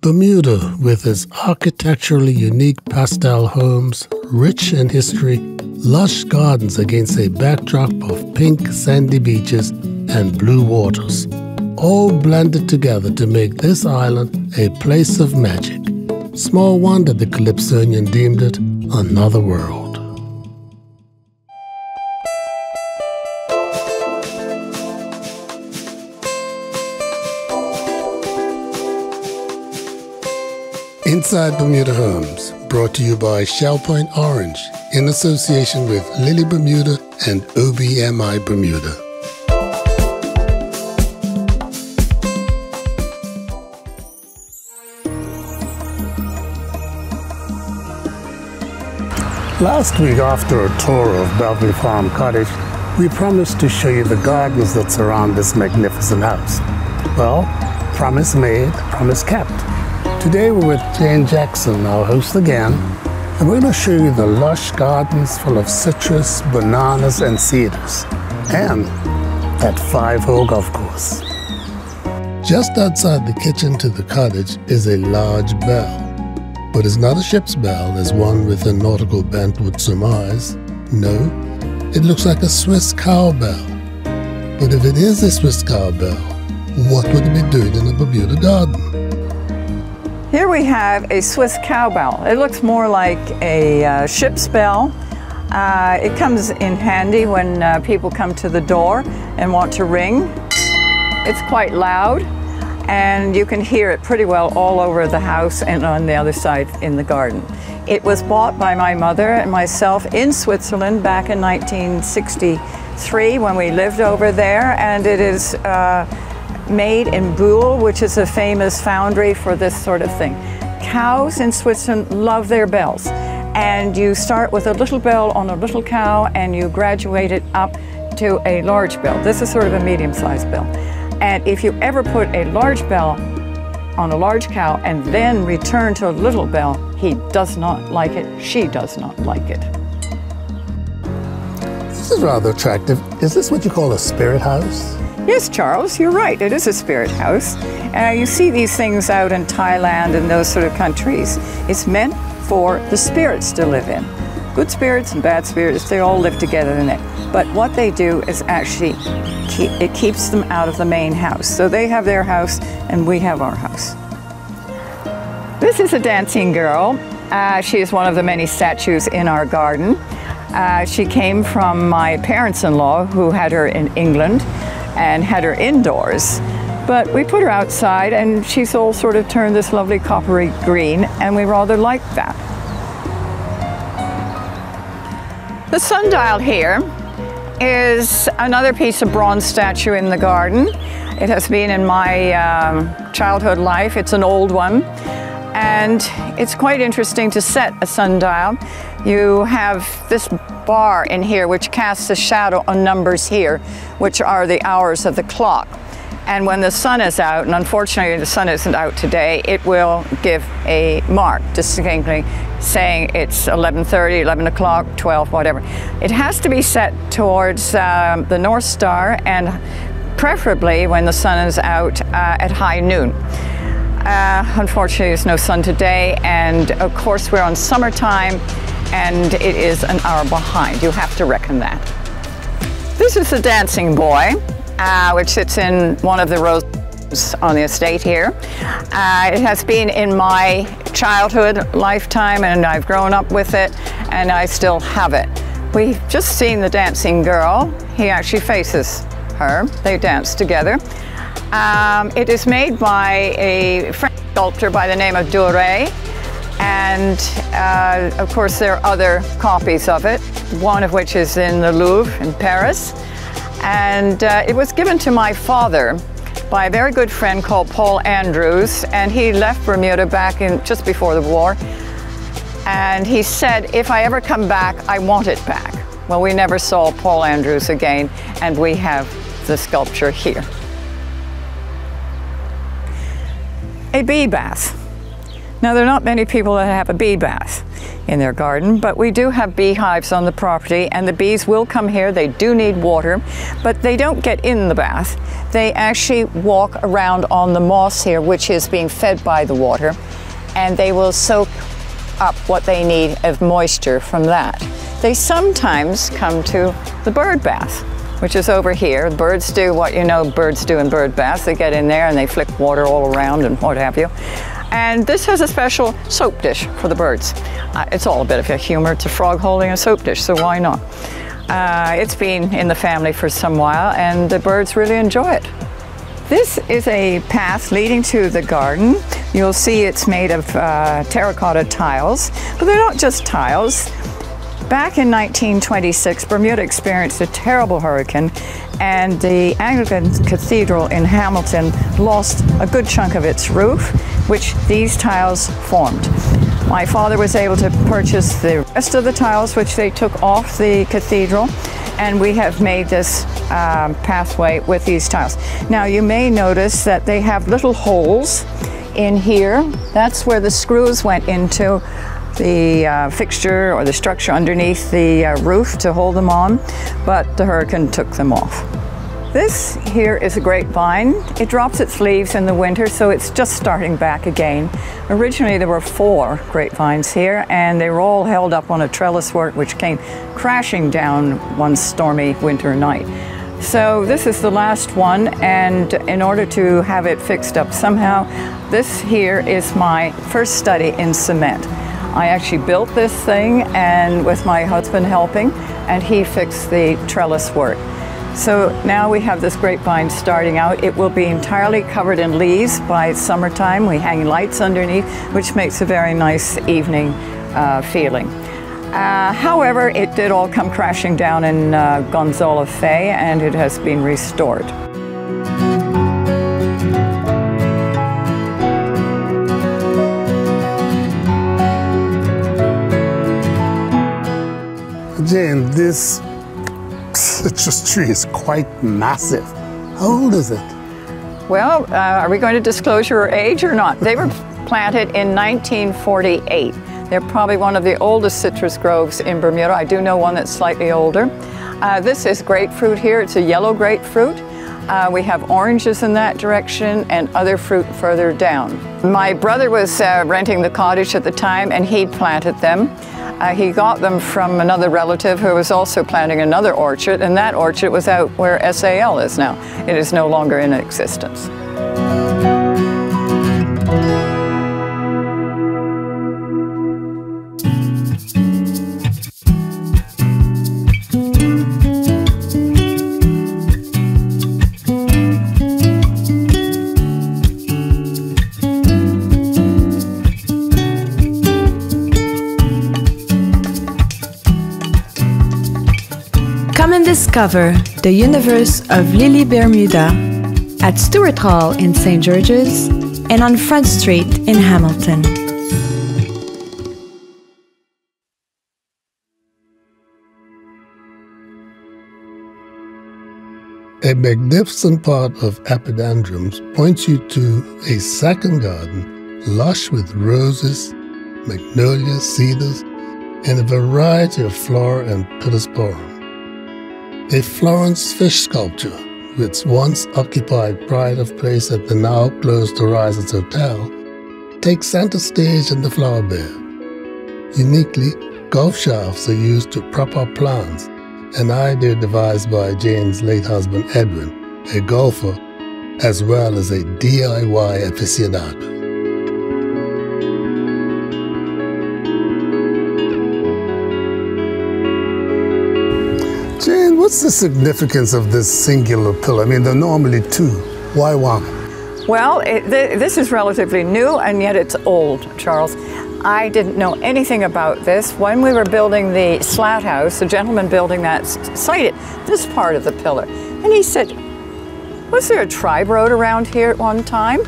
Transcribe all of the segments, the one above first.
Bermuda, with its architecturally unique pastel homes, rich in history, lush gardens against a backdrop of pink sandy beaches and blue waters, all blended together to make this island a place of magic. Small wonder the Calypsonian deemed it another world. Inside Bermuda Homes, brought to you by Shell Point Orange, in association with Lily Bermuda and OBMI Bermuda. Last week, after a tour of Beverley Farm Cottage, we promised to show you the gardens that surround this magnificent house. Well, promise made, promise kept. Today we're with Jane Jackson, our host again, and we're going to show you the lush gardens full of citrus, bananas, and cedars, and that 5-hole golf course. Just outside the kitchen to the cottage is a large bell, but it's not a ship's bell as one with a nautical bent would surmise. No, it looks like a Swiss cowbell. But if it is a Swiss cowbell, what would it be doing in a Bermuda garden? Here we have a Swiss cowbell. It looks more like a ship's bell. It comes in handy when people come to the door and want to ring. It's quite loud, and you can hear it pretty well all over the house and on the other side in the garden. It was bought by my mother and myself in Switzerland back in 1963 when we lived over there, and it is made in Buhl, which is a famous foundry for this sort of thing. Cows in Switzerland love their bells, and you start with a little bell on a little cow and you graduate it up to a large bell. This is sort of a medium-sized bell. And if you ever put a large bell on a large cow and then return to a little bell, he does not like it, she does not like it. This is rather attractive. Is this what you call a spirit house? Yes, Charles, you're right. It is a spirit house. You see these things out in Thailand and those sort of countries. It's meant for the spirits to live in. Good spirits and bad spirits, they all live together in it. But what they do is actually, it keeps them out of the main house. So they have their house and we have our house. This is a dancing girl. She is one of the many statues in our garden. She came from my parents-in-law who had her in England and had her indoors. But we put her outside and she's all sort of turned this lovely coppery green, and we rather like that. The sundial here is another piece of bronze statue in the garden. It has been in my childhood life. It's an old one, and it's quite interesting to set a sundial. You have this bar in here which casts a shadow on numbers here, which are the hours of the clock. And when the sun is out, and unfortunately the sun isn't out today, it will give a mark distinctly saying it's 11:30, 11 o'clock, 12, whatever. It has to be set towards the North Star, and preferably when the sun is out at high noon. Unfortunately, there's no sun today, and of course we're on summertime, and it is an hour behind. You have to reckon that. This is the dancing boy, which sits in one of the rows on the estate here. It has been in my childhood lifetime, and I've grown up with it, and I still have it. We've just seen the dancing girl. He actually faces her. They dance together. It is made by a French sculptor by the name of Doré. And of course there are other copies of it, one of which is in the Louvre in Paris. And it was given to my father by a very good friend called Paul Andrews, and he left Bermuda back in just before the war. And he said, if I ever come back, I want it back. Well, we never saw Paul Andrews again, and we have the sculpture here. A bee bath. Now, there are not many people that have a bee bath in their garden, but we do have beehives on the property, and the bees will come here. They do need water, but they don't get in the bath. They actually walk around on the moss here, which is being fed by the water, and they will soak up what they need of moisture from that. They sometimes come to the bird bath, which is over here. Birds do what you know birds do in bird baths. They get in there and they flick water all around and what have you. And this has a special soap dish for the birds. It's all a bit of a humor. It's a frog holding a soap dish, so why not? It's been in the family for some while, and the birds really enjoy it. This is a path leading to the garden. You'll see it's made of terracotta tiles, but they're not just tiles. Back in 1926, Bermuda experienced a terrible hurricane, and the Anglican Cathedral in Hamilton lost a good chunk of its roof, which these tiles formed. My father was able to purchase the rest of the tiles, which they took off the cathedral, and we have made this pathway with these tiles. Now, you may notice that they have little holes in here. That's where the screws went into the fixture or the structure underneath the roof to hold them on, but the hurricane took them off. This here is a grapevine. It drops its leaves in the winter, so it's just starting back again. Originally there were 4 grapevines here, and they were all held up on a trellis work which came crashing down one stormy winter night. So this is the last one, and in order to have it fixed up somehow, this here is my first study in cement. I actually built this thing, and with my husband helping, and he fixed the trellis work. So now we have this grapevine starting out. It will be entirely covered in leaves by summertime. We hang lights underneath, which makes a very nice evening feeling. However, it did all come crashing down in Gonzalo Fay, and it has been restored. Jane, this citrus tree is quite massive. How old is it? Well, are we going to disclose your age or not? They were planted in 1948. They're probably one of the oldest citrus groves in Bermuda. I do know one that's slightly older. This is grapefruit here. It's a yellow grapefruit. We have oranges in that direction and other fruit further down. My brother was renting the cottage at the time, and he planted them. He got them from another relative who was also planting another orchard, and that orchard was out where SAL is now. It is no longer in existence. Come and discover the universe of Lily Bermuda at Stewart Hall in St. George's and on Front Street in Hamilton. A magnificent pot of epidendrums points you to a second garden lush with roses, magnolias, cedars, and a variety of flora and pittosporum. A Florence fish sculpture, which once occupied pride of place at the now closed Horizons Hotel, takes center stage in the flower bed. Uniquely, golf shafts are used to prop up plants, an idea devised by Jane's late husband Edwin, a golfer, as well as a DIY aficionado. Jane, what's the significance of this singular pillar? I mean, there are normally 2. Why 1? Well, this is relatively new, and yet it's old, Charles. I didn't know anything about this. When we were building the slat house, the gentleman building that cited this part of the pillar. And he said, was there a tribe road around here at one time?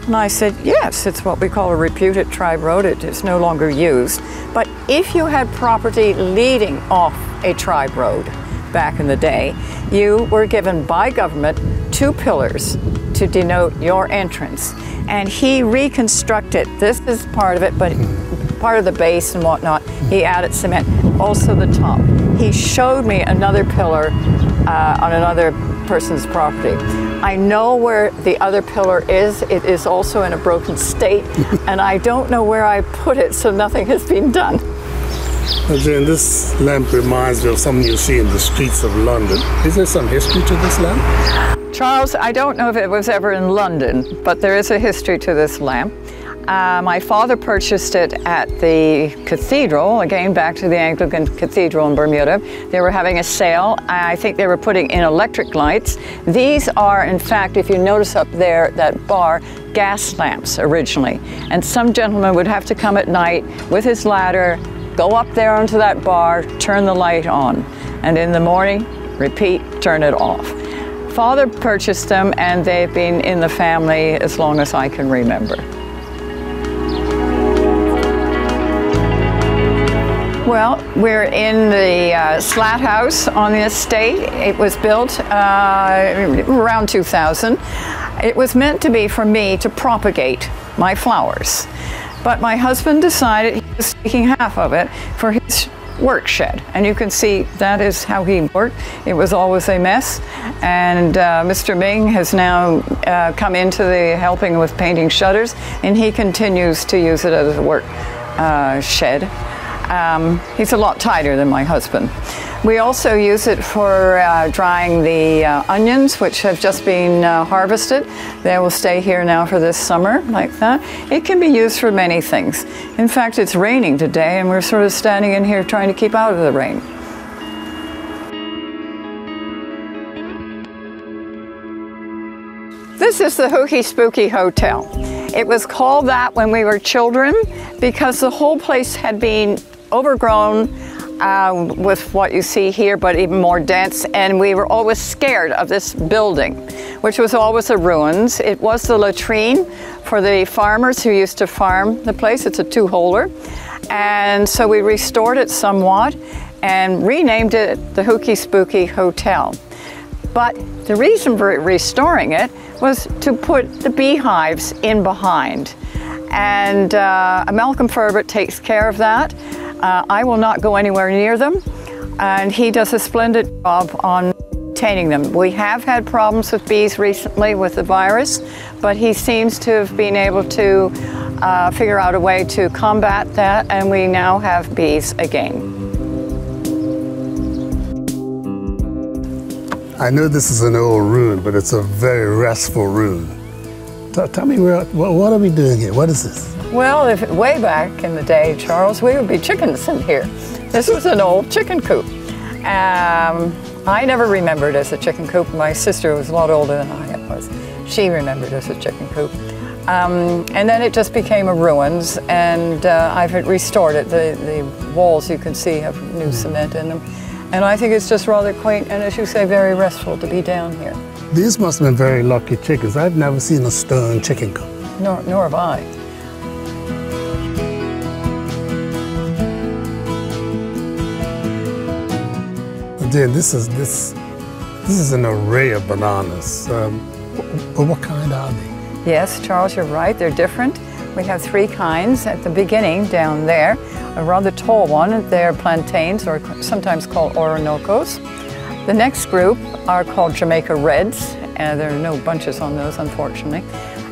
And I said, yes, it's what we call a reputed tribe road. It is no longer used. But if you had property leading off a tribe road, back in the day, you were given by government 2 pillars to denote your entrance. And he reconstructed, this is part of it, but part of the base and whatnot, he added cement, also the top. He showed me another pillar on another person's property. I know where the other pillar is. It is also in a broken state, and I don't know where I put it, so nothing has been done. Jane, this lamp reminds me of something you see in the streets of London. Is there some history to this lamp? Charles, I don't know if it was ever in London, but there is a history to this lamp. My father purchased it at the cathedral, again back to the Anglican Cathedral in Bermuda. They were having a sale. I think they were putting in electric lights. These are, in fact, if you notice up there, that bar, gas lamps originally. And some gentleman would have to come at night with his ladder, go up there onto that bar, turn the light on, and in the morning, repeat, turn it off. Father purchased them, and they've been in the family as long as I can remember. Well, we're in the slat house on the estate. It was built around 2000. It was meant to be for me to propagate my flowers. But my husband decided he was taking half of it for his work shed. And you can see that is how he worked. It was always a mess. And Mr. Ming has now come into the helping with painting shutters, and he continues to use it as a work shed. He's a lot tighter than my husband. We also use it for drying the onions, which have just been harvested. They will stay here now for this summer, like that. It can be used for many things. In fact, it's raining today, and we're sort of standing in here trying to keep out of the rain. This is the Hooky Spooky Hotel. It was called that when we were children because the whole place had been overgrown with what you see here, but even more dense, and we were always scared of this building, which was always the ruins. It was the latrine for the farmers who used to farm the place. It's a 2-holer, and so we restored it somewhat and renamed it the Hooky Spooky Hotel. But the reason for restoring it was to put the beehives in behind, and Malcolm Ferbert takes care of that. I will not go anywhere near them, and he does a splendid job on maintaining them. We have had problems with bees recently with the virus, but he seems to have been able to figure out a way to combat that, and we now have bees again. I know this is an old ruin, but it's a very restful ruin. Tell me, what are we doing here? What is this? Well, way back in the day, Charles, we would be chickens in here. This was an old chicken coop. I never remembered as a chicken coop. My sister was a lot older than I was. She remembered as a chicken coop. And then it just became a ruins, and I've restored it. The walls, you can see, have new cement in them. And I think it's just rather quaint and, as you say, very restful to be down here. These must have been very lucky chickens. I've never seen a stone chicken coop. Nor have I. Then this is an array of bananas. But what kind are they? Yes, Charles, you're right. They're different. We have 3 kinds at the beginning down there. A rather tall one, they're plantains, or sometimes called Orinoco's. The next group are called Jamaica Reds, and there are no bunches on those, unfortunately.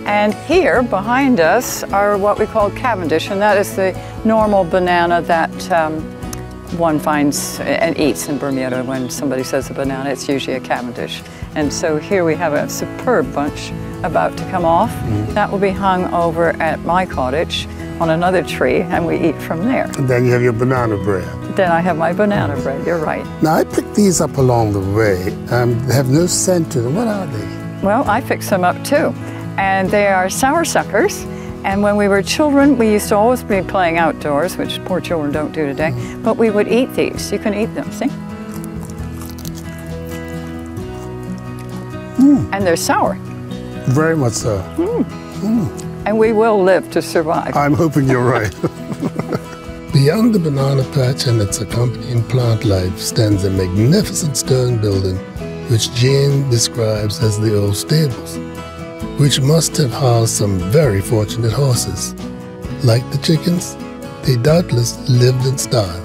And here behind us are what we call Cavendish, and that is the normal banana that one finds and eats in Bermuda. When somebody says a banana, it's usually a Cavendish. And so here we have a superb bunch about to come off. That will be hung over at my cottage on another tree, and we eat from there. And then you have your banana bread. Then I have my banana bread, you're right. Now I picked these up along the way. They have no scent to them. What are they? Well, I fix them up too. And they are sour suckers. And when we were children, we used to always be playing outdoors, which poor children don't do today, but we would eat these. You can eat them, see? And they're sour. Very much so. And we will live to survive. I'm hoping you're right. Beyond the banana patch and its accompanying plant life stands a magnificent stone building which Jane describes as the old stables, which must have housed some very fortunate horses. Like the chickens, they doubtless lived in style.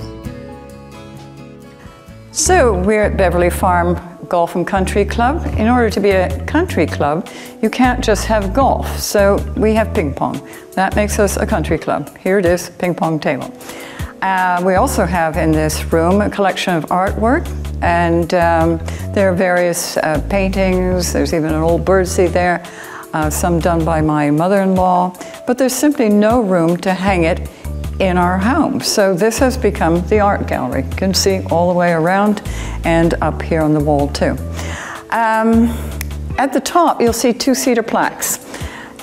So we're at Beverley Farm Golf and Country Club. In order to be a country club, you can't just have golf. So we have ping pong. That makes us a country club. Here it is, ping pong table. We also have in this room a collection of artwork, and there are various paintings. There's even an old birdseed there, some done by my mother-in-law, but there's simply no room to hang it in our home. So this has become the art gallery. You can see all the way around and up here on the wall too. At the top, you'll see two cedar plaques.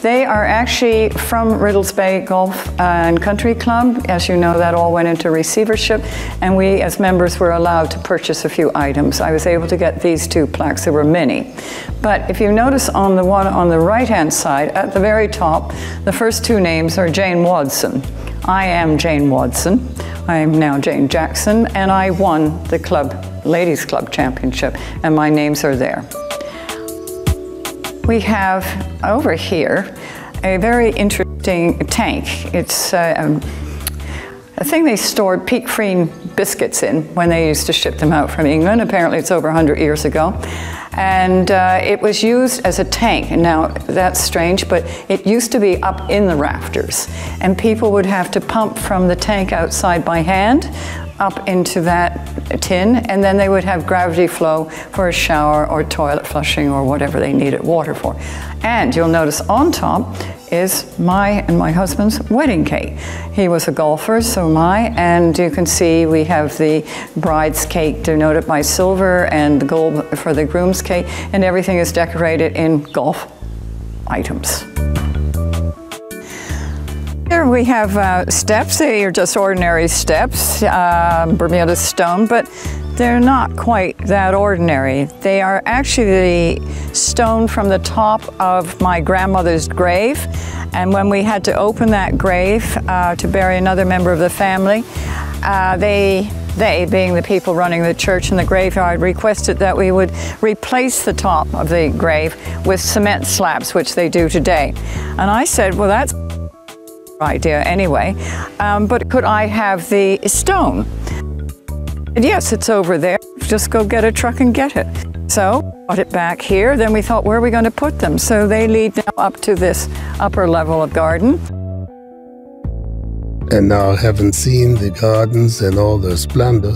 They are actually from Riddles Bay Golf and Country Club. As you know, that all went into receivership, and we as members were allowed to purchase a few items. I was able to get these two plaques. There were many. But if you notice on the one on the right-hand side, at the very top, the first two names are Jane Watson. I am Jane Watson. I am now Jane Jackson, and I won the club, Ladies Club Championship, and my names are there. We have over here a very interesting tank. It's a thing they stored peak freen biscuits in when they used to ship them out from England. Apparently it's over 100 years ago. And it was used as a tank. And now that's strange, but it used to be up in the rafters. And people would have to pump from the tank outside by hand up into that tin, and then they would have gravity flow for a shower or toilet flushing or whatever they needed water for. And you'll notice on top is my and my husband's wedding cake. He was a golfer, so am I, and you can see we have the bride's cake denoted by silver and the gold for the groom's cake, and everything is decorated in golf items. Here we have steps. They are just ordinary steps, Bermuda stone, but they're not quite that ordinary. They are actually the stone from the top of my grandmother's grave, and when we had to open that grave to bury another member of the family, they being the people running the church and the graveyard, requested that we would replace the top of the grave with cement slabs, which they do today. And I said, well, that's idea anyway, but could I have the stone? And yes, it's over there. Just go get a truck and get it. So brought it back here. Then we thought, where are we going to put them? So they lead now up to this upper level of garden. And now, having seen the gardens and all their splendor,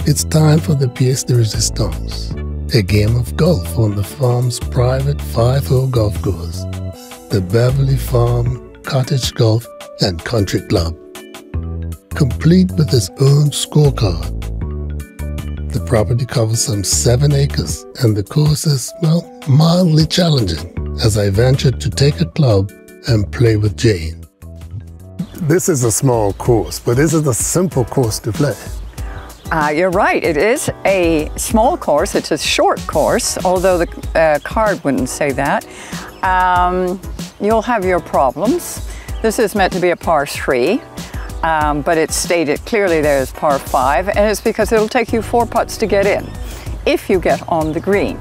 it's time for the pièce de résistance, a game of golf on the farm's private 5-hole golf course, the Beverley Farm Cottage Golf and Country Club, complete with its own scorecard. The property covers some 7 acres, and the course is, well, mildly challenging as I ventured to take a club and play with Jane. This is a small course, but is it a simple course to play? You're right, it is a small course. It's a short course, although the card wouldn't say that. You'll have your problems. This is meant to be a par 3, but it's stated clearly there is par 5, and it's because it'll take you 4 putts to get in, if you get on the green.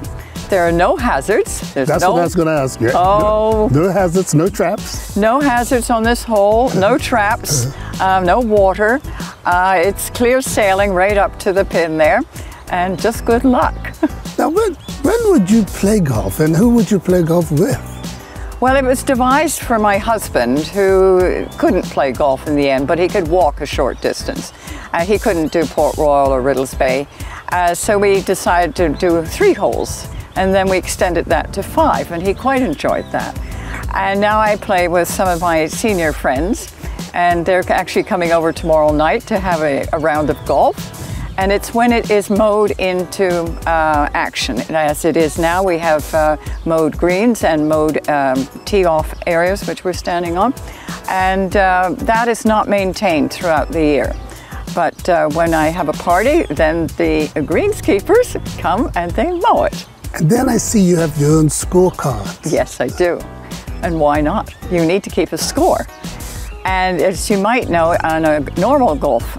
There are no hazards. That's what I was going to ask you. Oh, no hazards, no traps? No hazards on this hole, no traps, no water. It's clear sailing right up to the pin there, and just good luck. Now, when would you play golf, and who would you play golf with? Well, it was devised for my husband, who couldn't play golf in the end, but he could walk a short distance. He couldn't do Port Royal or Riddles Bay, so we decided to do 3 holes, and then we extended that to 5, and he quite enjoyed that. And now I play with some of my senior friends, and they're actually coming over tomorrow night to have a round of golf. And it's when it is mowed into action. As it is now, we have mowed greens and mowed tee-off areas, which we're standing on. And that is not maintained throughout the year. But when I have a party, then the greenskeepers come and they mow it. And then I see you have your own scorecard. Yes, I do. And why not? You need to keep a score. And as you might know, on a normal golf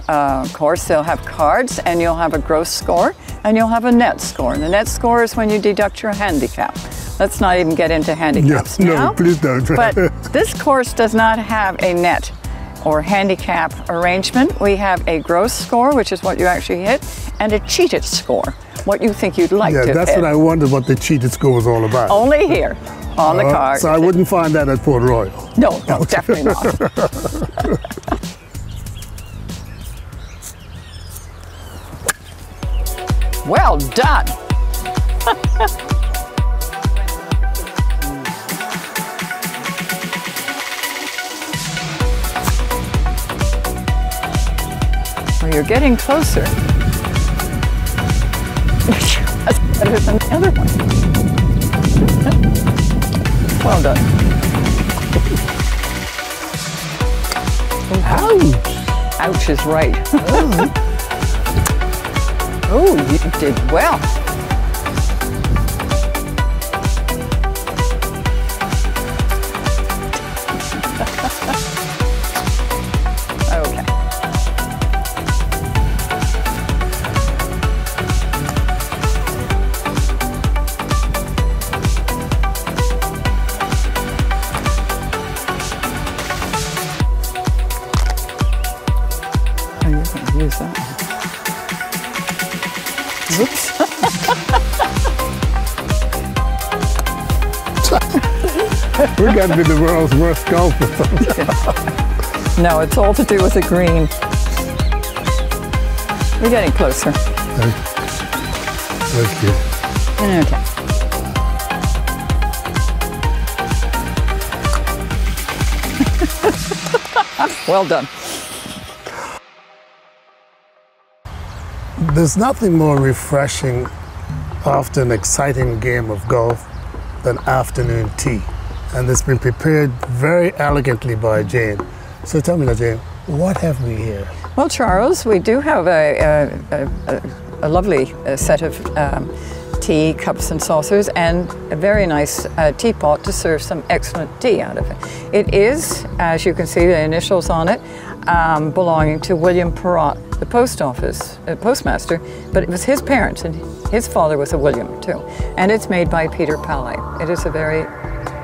course, they'll have cards, and you'll have a gross score, and you'll have a net score. And the net score is when you deduct your handicap. Let's not even get into handicaps now. No, please don't. But this course does not have a net or handicap arrangement. We have a gross score, which is what you actually hit, and a cheated score, what you think you'd like to hit. Yeah, that's what I wondered what the cheated score was all about. Only here, on the card. So I wouldn't find that at Port Royal? No, definitely not. Well done. Well, you're getting closer. That's better than the other one. Well done. Ouch! Ouch is right. Oh, you did well. Okay. Oh, you're going to use that one. Oops. We're going to be the world's worst golfers. No, it's all to do with the green. We're getting closer. Okay. Okay. Well done. There's nothing more refreshing after an exciting game of golf than afternoon tea. And it's been prepared very elegantly by Jane. So tell me now, Jane, what have we here? Well, Charles, we do have a lovely set of tea cups and saucers and a very nice teapot to serve some excellent tea out of it. It is, as you can see, the initials on it, belonging to William Perrott, the postmaster, but it was his parents, and his father was a William too. And it's made by Peter Palais. It is a very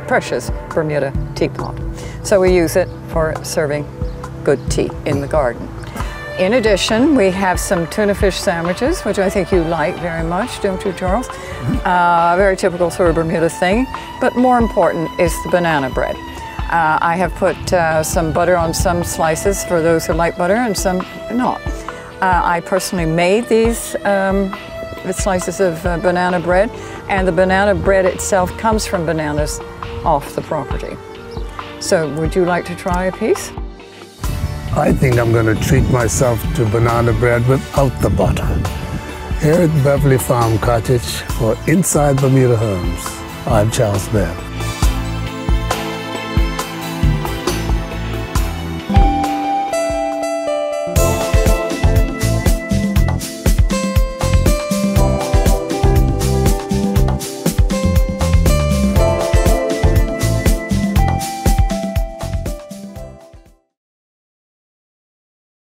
precious Bermuda teapot. So we use it for serving good tea in the garden. In addition, we have some tuna fish sandwiches, which I think you like very much, don't you, Charles? Very typical sort of Bermuda thing, but more important is the banana bread. I have put some butter on some slices for those who like butter and some not. I personally made these slices of banana bread, and the banana bread itself comes from bananas off the property. So would you like to try a piece? I think I'm going to treat myself to banana bread without the butter. Here at Beverley Farm Cottage for Inside Bermuda Homes, I'm Charles Webbe.